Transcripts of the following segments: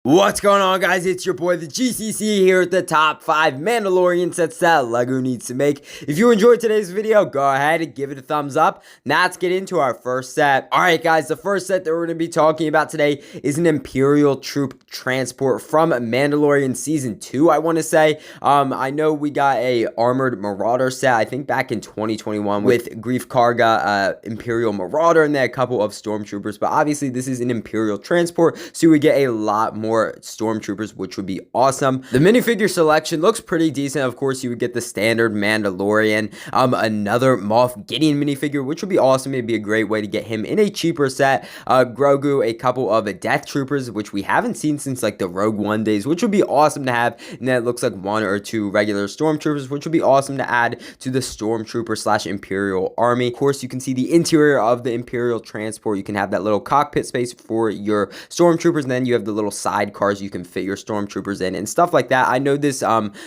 What's going on, guys? It's your boy the GCC here at the top 5 Mandalorian sets that LEGO needs to make. If you enjoyed today's video, go ahead and give it a thumbs up. Now let's get into our first set. Alright guys, the first set that we're going to be talking about today is an Imperial troop transport from Mandalorian Season 2, I want to say. I know we got a Armored Marauder set, I think back in 2021 with Grief Karga, Imperial Marauder, and then a couple of Stormtroopers. But obviously this is an Imperial transport, so we get a lot more Stormtroopers, which would be awesome. The minifigure selection looks pretty decent. Of course, you would get the standard Mandalorian, another Moff Gideon minifigure, which would be awesome. It'd be a great way to get him in a cheaper set. Grogu, a couple of Death Troopers, which we haven't seen since like the Rogue One days, which would be awesome to have. And then it looks like 1 or 2 regular Stormtroopers, which would be awesome to add to the Stormtrooper / Imperial army. Of course, you can see the interior of the Imperial transport. You can have that little cockpit space for your Stormtroopers, and then you have the little side cars you can fit your Stormtroopers in and stuff like that. I know this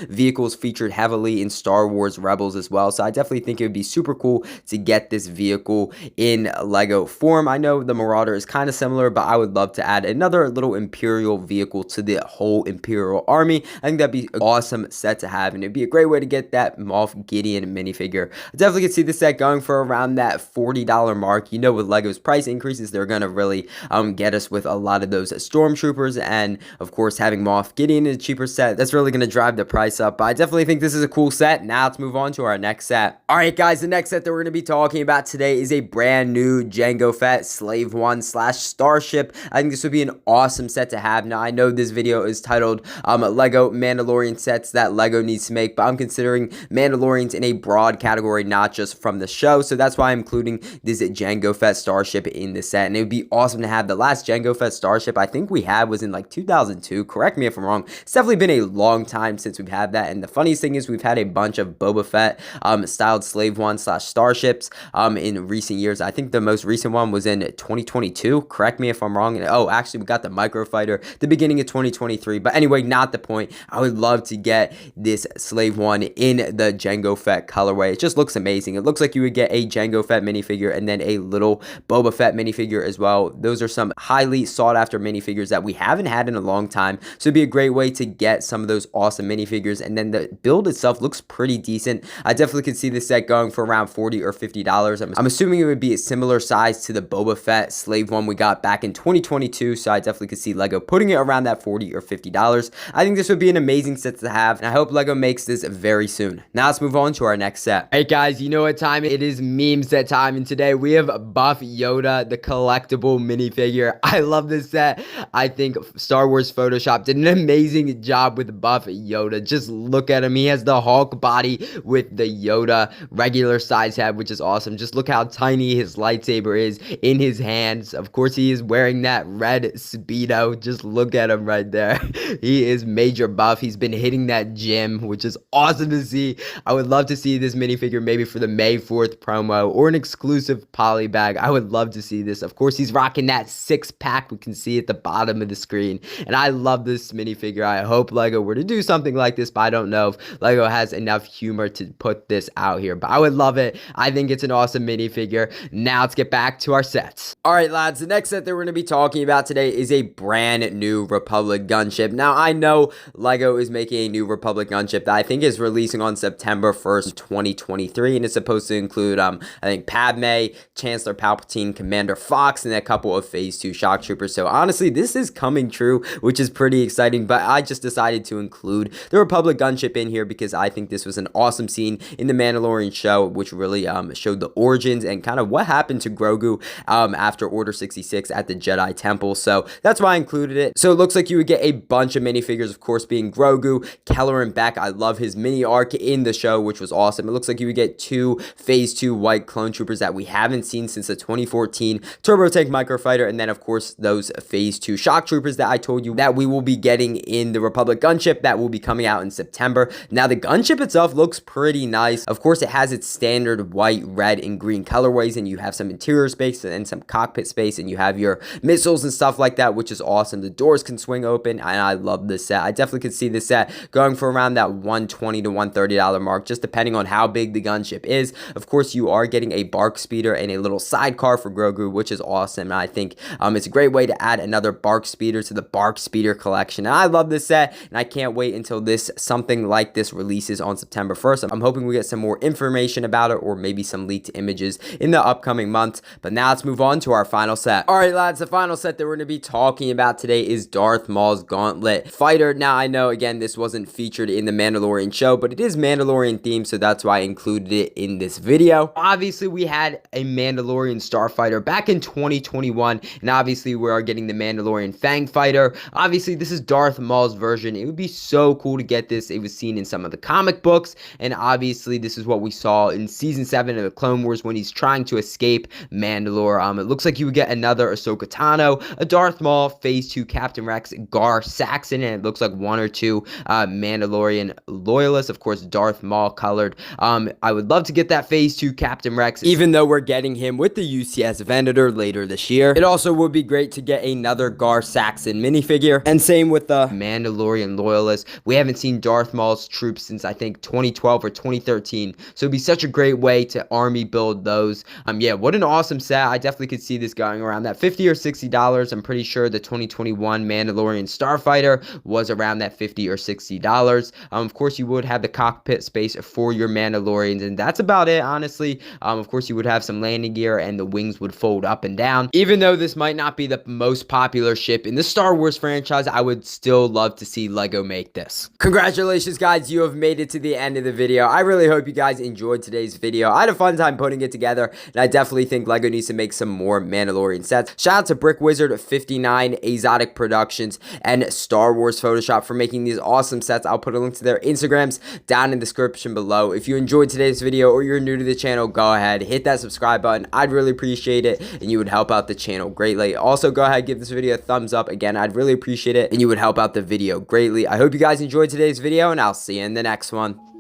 vehicle is featured heavily in Star Wars Rebels as well, so I definitely think it would be super cool to get this vehicle in LEGO form. I know the Marauder is kind of similar, but I would love to add another little Imperial vehicle to the whole Imperial army. I think that'd be an awesome set to have, and it'd be a great way to get that Moff Gideon minifigure. I definitely could see this set going for around that $40 mark. You know, with LEGO's price increases, they're gonna really get us with a lot of those Stormtroopers, and of course having Moff Gideon in a cheaper set, that's really going to drive the price up. But I definitely think this is a cool set. Now let's move on to our next set. Alright guys, the next set that we're going to be talking about today is a brand new Jango Fett Slave One / Starship. I think this would be an awesome set to have. Now I know this video is titled LEGO Mandalorian sets that LEGO needs to make, but I'm considering Mandalorians in a broad category, not just from the show, so that's why I'm including this Jango Fett Starship in this set. And it would be awesome to have. The last Jango Fett Starship I think we had was in like 2002. Correct me if I'm wrong. It's definitely been a long time since we've had that. And the funniest thing is we've had a bunch of Boba Fett styled Slave One / Starships in recent years. I think the most recent one was in 2022. Correct me if I'm wrong. Oh, actually, we got the Microfighter the beginning of 2023. But anyway, not the point. I would love to get this Slave One in the Jango Fett colorway. It just looks amazing. It looks like you would get a Jango Fett minifigure and then a little Boba Fett minifigure as well. Those are some highly sought after minifigures that we haven't had in a long time, so it'd be a great way to get some of those awesome minifigures. And then the build itself looks pretty decent. I definitely could see this set going for around $40 or $50. I'm assuming it would be a similar size to the Boba Fett Slave One we got back in 2022, so I definitely could see LEGO putting it around that $40 or $50. I think this would be an amazing set to have, and I hope LEGO makes this very soon. Now let's move on to our next set. Hey guys, you know what time it is? Meme set time, and today we have Buff Yoda, the collectible minifigure. I love this set. I think Star Wars Photoshop did an amazing job with Buff Yoda. Just look at him. He has the Hulk body with the Yoda regular size head, which is awesome. Just look how tiny his lightsaber is in his hands. Of course, he is wearing that red Speedo. Just look at him right there. He is major buff. He's been hitting that gym, which is awesome to see. I would love to see this minifigure maybe for the May 4th promo or an exclusive poly bag. I would love to see this. Of course, he's rocking that 6-pack we can see at the bottom of the screen, and I love this minifigure. I hope LEGO were to do something like this, but I don't know if LEGO has enough humor to put this out here, but I would love it. I think it's an awesome minifigure. Now let's get back to our sets. Alright lads, the next set that we're going to be talking about today is a brand new Republic gunship. Now I know LEGO is making a new Republic gunship that I think is releasing on September 1st, 2023, and it's supposed to include I think Padme, Chancellor Palpatine, Commander Fox, and a couple of Phase 2 shock troopers. So honestly, this is coming true, which is pretty exciting, but I just decided to include the Republic gunship in here because I think this was an awesome scene in the Mandalorian show, which really showed the origins and kind of what happened to Grogu after Order 66 at the Jedi Temple. So that's why I included it. So it looks like you would get a bunch of minifigures, of course, being Grogu, Keller, and Beck. I love his mini arc in the show, which was awesome. It looks like you would get 2 Phase 2 white clone troopers that we haven't seen since the 2014 Turbo Tank Microfighter, and then of course those Phase 2 shock troopers that I told you that we will be getting in the Republic gunship that will be coming out in September. Now the gunship itself looks pretty nice. Of course, it has its standard white, red, and green colorways, and you have some interior space and some cockpit space, and you have your missiles and stuff like that, which is awesome. The doors can swing open, and I love this set. I definitely could see this set going for around that $120 to $130 mark, just depending on how big the gunship is. Of course, you are getting a bark speeder and a little sidecar for Grogu, which is awesome. And I think it's a great way to add another bark speeder to the Bark Speeder collection. And I love this set, and I can't wait until something like this releases on September 1st. I'm hoping we get some more information about it, or maybe some leaked images in the upcoming months. But now let's move on to our final set. Alright lads, the final set that we're going to be talking about today is Darth Maul's Gauntlet fighter. Now I know, again, this wasn't featured in the Mandalorian show, but it is Mandalorian themed, so that's why I included it in this video. Obviously, we had a Mandalorian starfighter back in 2021, and obviously we are getting the Mandalorian Fang fighter. Obviously, this is Darth Maul's version. It would be so cool to get this. It was seen in some of the comic books, and obviously this is what we saw in season 7 of the Clone Wars when he's trying to escape Mandalore. It looks like you would get another Ahsoka Tano, a Darth Maul, Phase 2 Captain Rex, Gar Saxon, and it looks like 1 or 2 Mandalorian loyalists, of course Darth Maul colored. I would love to get that Phase 2 Captain Rex, even though we're getting him with the UCS Venator later this year. It also would be great to get another Gar Saxon minifigure, and same with the Mandalorian loyalists. We haven't seen Darth Maul's troops since I think 2012 or 2013, so it'd be such a great way to army build those. Yeah, what an awesome set. I definitely could see this going around that $50 or $60. I'm pretty sure the 2021 Mandalorian Starfighter was around that $50 or $60. Of course, you would have the cockpit space for your Mandalorians, and that's about it, honestly. Of course, you would have some landing gear, and the wings would fold up and down. Even though this might not be the most popular ship in the Star Wars franchise, I would still love to see LEGO make this. Congratulations, guys. You have made it to the end of the video. I really hope you guys enjoyed today's video. I had a fun time putting it together, and I definitely think LEGO needs to make some more Mandalorian sets. Shout out to Brick Wizard 59, Exotic Productions, and Star Wars Photoshop for making these awesome sets. I'll put a link to their Instagrams down in the description below. If you enjoyed today's video or you're new to the channel, go ahead, hit that subscribe button. I'd really appreciate it, and you would help out the channel greatly. Also, go ahead, give this video a thumbs up. Again, I'd really appreciate it, and you would help out the video greatly. I hope you guys enjoyed today's video, and I'll see you in the next one.